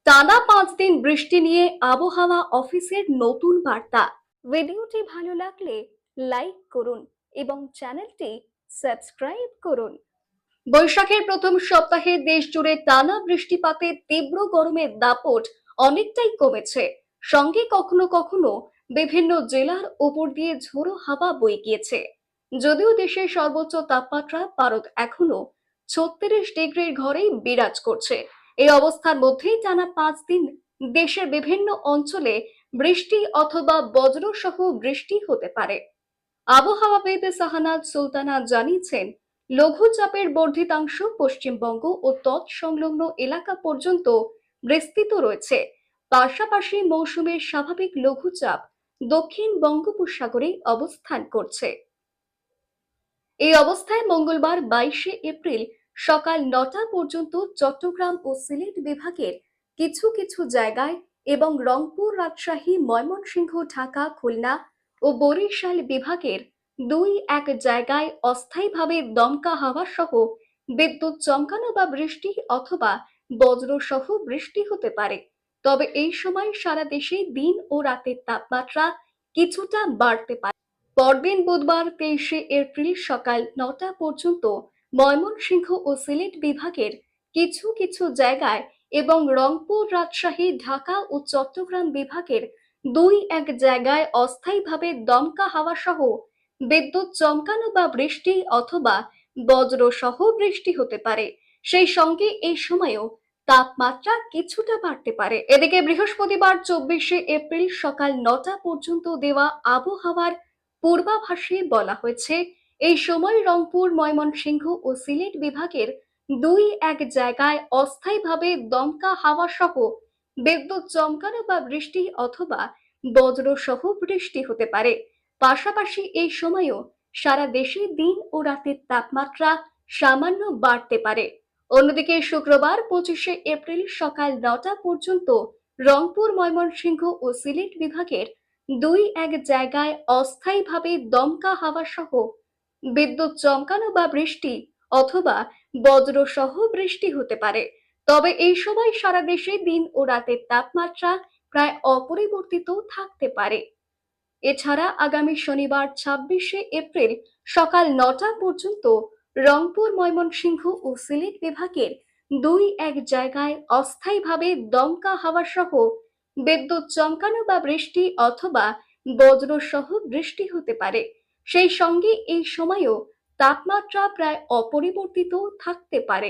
টানা 5 দিন বৃষ্টি নিয়ে আবহাওয়া অফিসের নতুন বার্তা। ভিডিওটি ভালো লাগলে লাইক করুন এবং চ্যানেলটি সাবস্ক্রাইব করুন। বৈশাখের প্রথম সপ্তাহে দেশ জুড়ে টানা বৃষ্টিপাতে তীব্র গরমের দাপট অনেকটাই কমেছে। সঙ্গে কখনো কখনো বিভিন্ন জেলার উপর দিয়ে ঝোড়ো হাওয়া বয়ে গিয়েছে। যদিও দেশের সর্বোচ্চ তাপমাত্রা ভারত এখনো 36 ডিগ্রির ঘরেই বিরাজ করছে। এই অবস্থার মধ্যেই টানা 5 দিন দেশের বিভিন্ন অঞ্চলে বৃষ্টি অথবা বজ্রসহ বৃষ্টি হতে পারে। আবহাওয়াবিদ সাহানাত সুলতানা জানিয়েছেন, লঘুচাপের বর্ধিতাংশ পশ্চিমবঙ্গ ও তৎসংলগ্ন এলাকা পর্যন্ত বিস্তৃত রয়েছে। পাশাপাশি মৌসুমের স্বাভাবিক লঘুচাপ দক্ষিণ বঙ্গোপসাগরে অবস্থান করছে। এই অবস্থায় মঙ্গলবার 22শে এপ্রিল সকাল 9টা পর্যন্ত চট্টগ্রাম ও সিলেট বিভাগের কিছু কিছু জায়গায় এবং রংপুর, রাজশাহী, ময়মনসিংহ, ঢাকা, খুলনা ও বরিশাল বিভাগের 2-1 জায়গায় অস্থায়ীভাবে দমকা হাওয়া সহ বিদ্যুৎ চমকানো বা বৃষ্টি অথবা বজ্রসহ বৃষ্টি হতে পারে। তবে এই সময় সারা দেশে দিন ও রাতের তাপমাত্রা কিছুটা বাড়তে পারে। পরদিন বুধবার 23শে এপ্রিল সকাল 9টা পর্যন্ত ময়মনসিংহ ও সিলেট বিভাগের কিছু কিছু জায়গায় এবং রংপুর, রাজশাহী, ঢাকা ও চট্টগ্রাম বিভাগের 2-1 জায়গায় অস্থায়ীভাবে দমকা হাওয়া সহ বিদ্যুৎ চমকানো বা বৃষ্টি অথবা বজ্রসহ বৃষ্টি হতে পারে। সেই সঙ্গে এই সময়েও তাপমাত্রা কিছুটা বাড়তে পারে। এদিকে বৃহস্পতিবার 24শে এপ্রিল সকাল 9টা পর্যন্ত দেওয়া আবহাওয়ার পূর্বাভাসে বলা হয়েছে, এই সময় রংপুর, ময়মনসিংহ ও সিলেট বিভাগের 2-1 জায়গায় অস্থায়ীভাবে দমকা হাওয়া সহ বিদ্যুৎ চমকানো বা বৃষ্টি অথবা বজ্রসহ বৃষ্টি হতে পারে। পাশাপাশি এই সময়ও সারা দেশে দিন ও রাতের তাপমাত্রা সামান্য বাড়তে পারে। অন্যদিকে শুক্রবার 25শে এপ্রিল সকাল 9টা পর্যন্ত রংপুর, ময়মনসিংহ ও সিলেট বিভাগের 2-1 জায়গায় অস্থায়ীভাবে দমকা হাওয়া সহ বিদ্যুৎ চমকানো বা বৃষ্টি অথবা বজ্রসহ বৃষ্টি হতে পারে। তবে এই সময় সারা দেশে দিন ও রাতের তাপমাত্রা প্রায় অপরিবর্তিত থাকতে পারে। এছাড়া আগামী শনিবার 26শে এপ্রিল সকাল 9টা পর্যন্ত রংপুর, ময়মনসিংহ ও সিলেট বিভাগের 2-1 জায়গায় অস্থায়ীভাবে দমকা হাওয়া সহ বিদ্যুৎ চমকানো বা বৃষ্টি অথবা বজ্রসহ বৃষ্টি হতে পারে। সেই সঙ্গে এই সময়েও তাপমাত্রা প্রায় অপরিবর্তিত থাকতে পারে।